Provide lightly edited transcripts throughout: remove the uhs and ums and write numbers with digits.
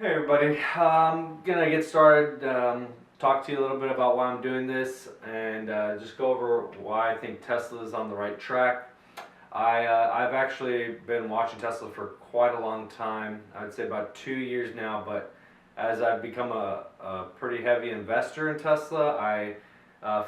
Hey everybody, I'm gonna get started, talk to you a little bit about why I'm doing this, and just go over why I think Tesla is on the right track. I've actually been watching Tesla for quite a long time. I'd say about 2 years now, but as I've become a pretty heavy investor in Tesla, I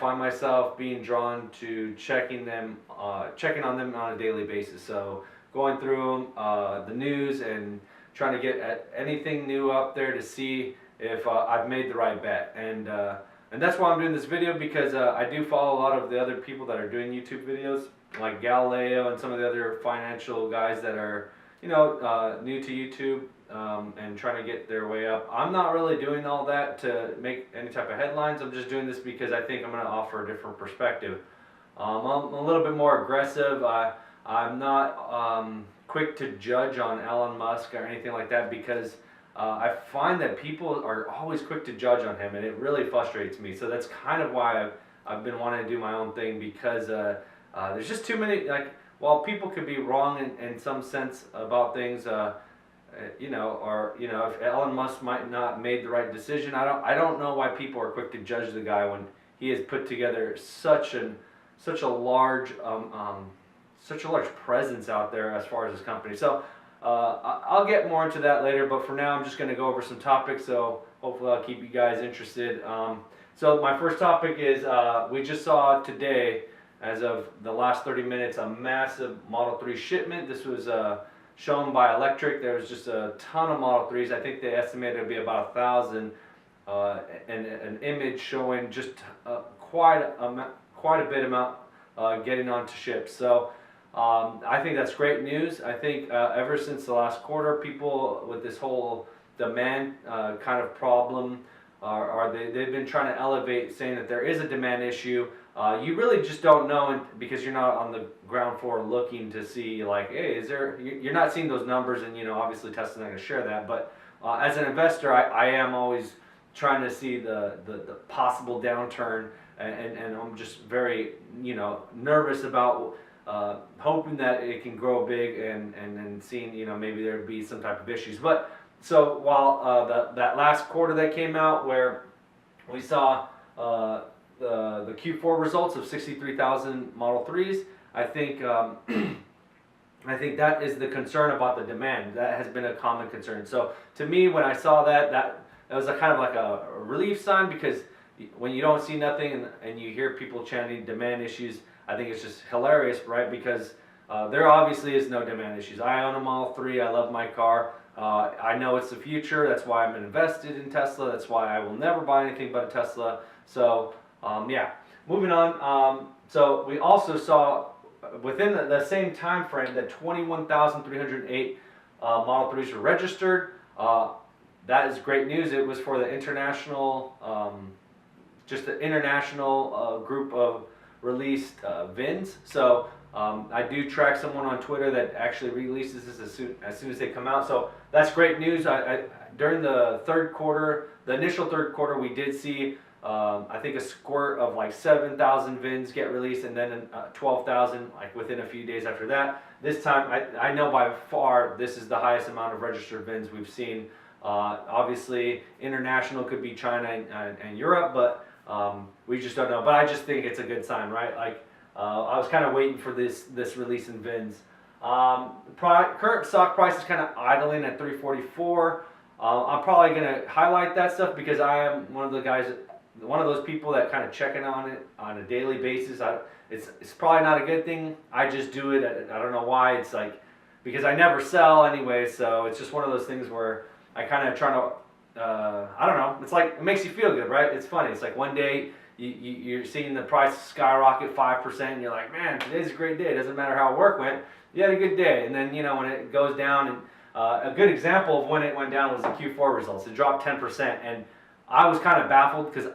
find myself being drawn to checking on them on a daily basis. So going through the news and trying to get at anything new up there to see if I've made the right bet. And that's why I'm doing this video, because I do follow a lot of the other people that are doing YouTube videos, like Galileo and some of the other financial guys that are, new to YouTube, and trying to get their way up. I'm not really doing all that to make any type of headlines. I'm just doing this because I think I'm going to offer a different perspective. I'm a little bit more aggressive. I'm not quick to judge on Elon Musk or anything like that, because I find that people are always quick to judge on him, and it really frustrates me. So that's kind of why I've been wanting to do my own thing, because there's just too many, while people could be wrong in some sense about things, if Elon Musk might not made the right decision, I don't know why people are quick to judge the guy when he has put together such a large presence out there as far as his company. So I'll get more into that later, but for now I'm just going to go over some topics, so hopefully I'll keep you guys interested. So my first topic is, we just saw today, as of the last 30 minutes, a massive Model 3 shipment. This was shown by Electric. There was just a ton of Model 3s. I think they estimated it would be about 1,000, and an image showing just quite a bit amount getting onto ships. So I think that's great news. I think ever since the last quarter, people with this whole demand kind of problem, they've been trying to elevate, saying that there is a demand issue. You really just don't know, because you're not on the ground floor looking to see, like, hey, you're not seeing those numbers, and obviously Tesla's not going to share that. But as an investor, I am always trying to see the possible downturn, and I'm just very nervous about hoping that it can grow big, and seeing maybe there'd be some type of issues. But so while that last quarter that came out, where we saw the Q4 results of 63,000 Model 3s, I think I think that is the concern about the demand. That has been a common concern. So to me, when I saw that was a kind of like a relief sign, because when you don't see nothing and you hear people chanting demand issues, I think it's just hilarious, right? Because there obviously is no demand issues. I own a Model 3. I love my car. I know it's the future. That's why I'm invested in Tesla. That's why I will never buy anything but a Tesla. So yeah, moving on. So we also saw within the same time frame that 21,308 Model 3s were registered. That is great news. It was for the international, just the international group of released VINs. So I do track someone on Twitter that actually releases this as soon as they come out. So that's great news. During the third quarter, the initial third quarter, we did see I think a squirt of like 7,000 VINs get released, and then 12,000 like within a few days after that. This time, I know by far this is the highest amount of registered VINs we've seen. Obviously, international could be China and Europe, but we just don't know. But I just think it's a good sign, right? Like I was kind of waiting for this release in VINs. Current stock price is kind of idling at 344. I'm probably going to highlight that stuff because I am one of those people that kind of checking on it on a daily basis. It's probably not a good thing. I just do it. I don't know why. It's like, because I never sell anyway, so it's just one of those things where I kind of try to, I don't know. It's like, it makes you feel good, right? It's funny. It's like one day you're seeing the price skyrocket 5%, and you're like, man, today's a great day. It doesn't matter how work went. You had a good day. And then, when it goes down, and a good example of when it went down was the Q4 results. It dropped 10%, and I was kind of baffled because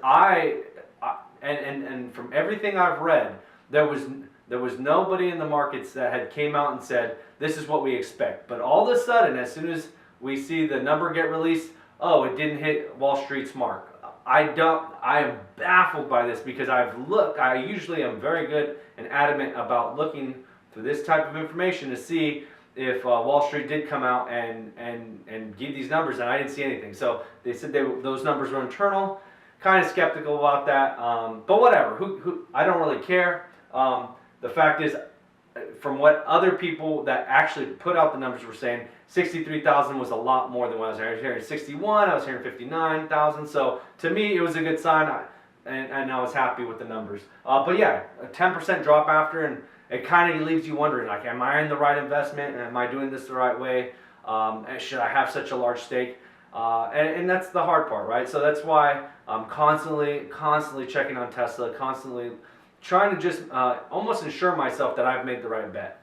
and from everything I've read, there was nobody in the markets that had came out and said, this is what we expect. But all of a sudden, as soon as we see the number get released, oh, it didn't hit Wall Street's mark. I am baffled by this, because I usually am very good and adamant about looking for this type of information to see if Wall Street did come out and give these numbers, and I didn't see anything. So they said those numbers were internal. Kind of skeptical about that, but whatever. I don't really care. The fact is, from what other people that actually put out the numbers were saying, 63,000 was a lot more than what I was hearing. I was hearing 61, I was hearing 59,000. So to me, it was a good sign, and I was happy with the numbers. But yeah, a 10% drop after, and it kind of leaves you wondering, like, am I in the right investment? Am I doing this the right way? And should I have such a large stake? And that's the hard part, right? So that's why I'm constantly checking on Tesla, constantly trying to just almost ensure myself that I've made the right bet.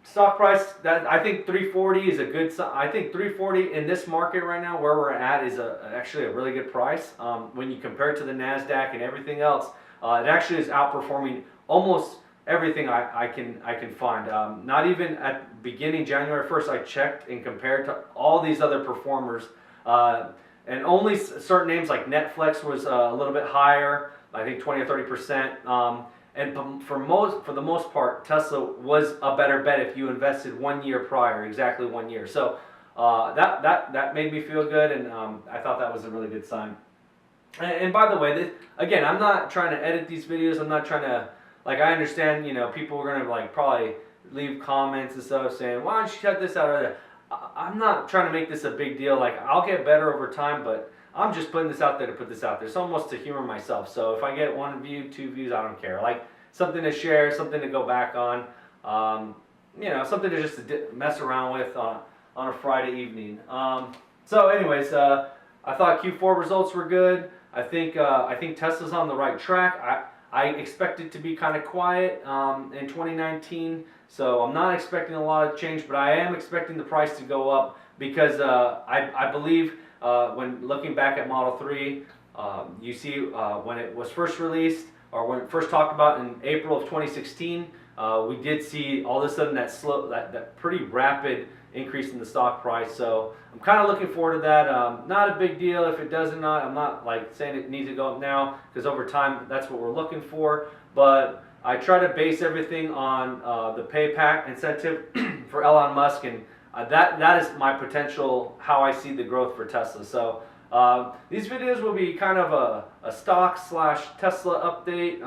Stock price, that I think 340 is a good. I think 340 in this market right now, where we're at, is actually a really good price. When you compare it to the Nasdaq and everything else, it actually is outperforming almost everything I can find. Not even at beginning January 1st, I checked and compared to all these other performers, and only certain names like Netflix was a little bit higher. I think 20 or 30%. And for the most part, Tesla was a better bet if you invested 1 year prior, exactly 1 year. So that made me feel good, and I thought that was a really good sign. And by the way, again, I'm not trying to edit these videos. I'm not trying to, like, I understand, people are gonna like probably leave comments and stuff saying, why don't you cut this out or that. I'm not trying to make this a big deal. Like, I'll get better over time, but I'm just putting this out there to put this out there. It's almost to humor myself. So if I get 1 view, 2 views, I don't care. Like, something to share, something to go back on, something to just mess around with on a Friday evening. So anyways, I thought Q4 results were good. I think Tesla's on the right track. I expect it to be kind of quiet in 2019. So I'm not expecting a lot of change, but I am expecting the price to go up because I believe when looking back at Model 3, you see when it was first released, or when it first talked about in April of 2016, we did see all of a sudden that pretty rapid increase in the stock price. So I'm kind of looking forward to that. Not a big deal if it does or not. I'm not like saying it needs to go up now, because over time that's what we're looking for. But I try to base everything on the payback incentive for Elon Musk, and that is my potential, how I see the growth for Tesla. So these videos will be kind of a stock / Tesla update,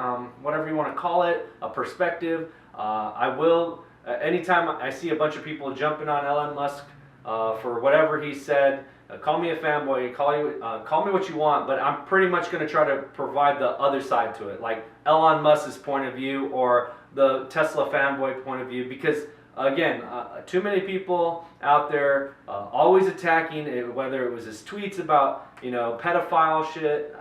whatever you want to call it, a perspective. I will, anytime I see a bunch of people jumping on Elon Musk for whatever he said, call me a fanboy, call me what you want, but I'm pretty much going to try to provide the other side to it, like Elon Musk's point of view or the Tesla fanboy point of view, because again, too many people out there always attacking it, whether it was his tweets about, pedophile shit.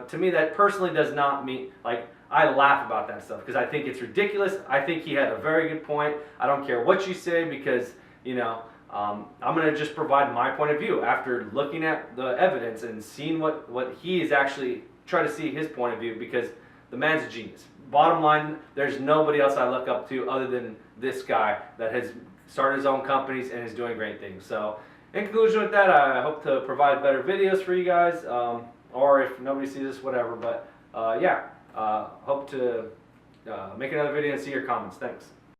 To me, that personally does not mean, like, I laugh about that stuff because I think it's ridiculous. I think he had a very good point. I don't care what you say, because, I'm going to just provide my point of view after looking at the evidence and seeing what he is actually trying to see his point of view, because the man's a genius. Bottom line, there's nobody else I look up to other than this guy that has started his own companies and is doing great things. So in conclusion with that, I hope to provide better videos for you guys, or if nobody sees this, whatever. But hope to make another video and see your comments. Thanks.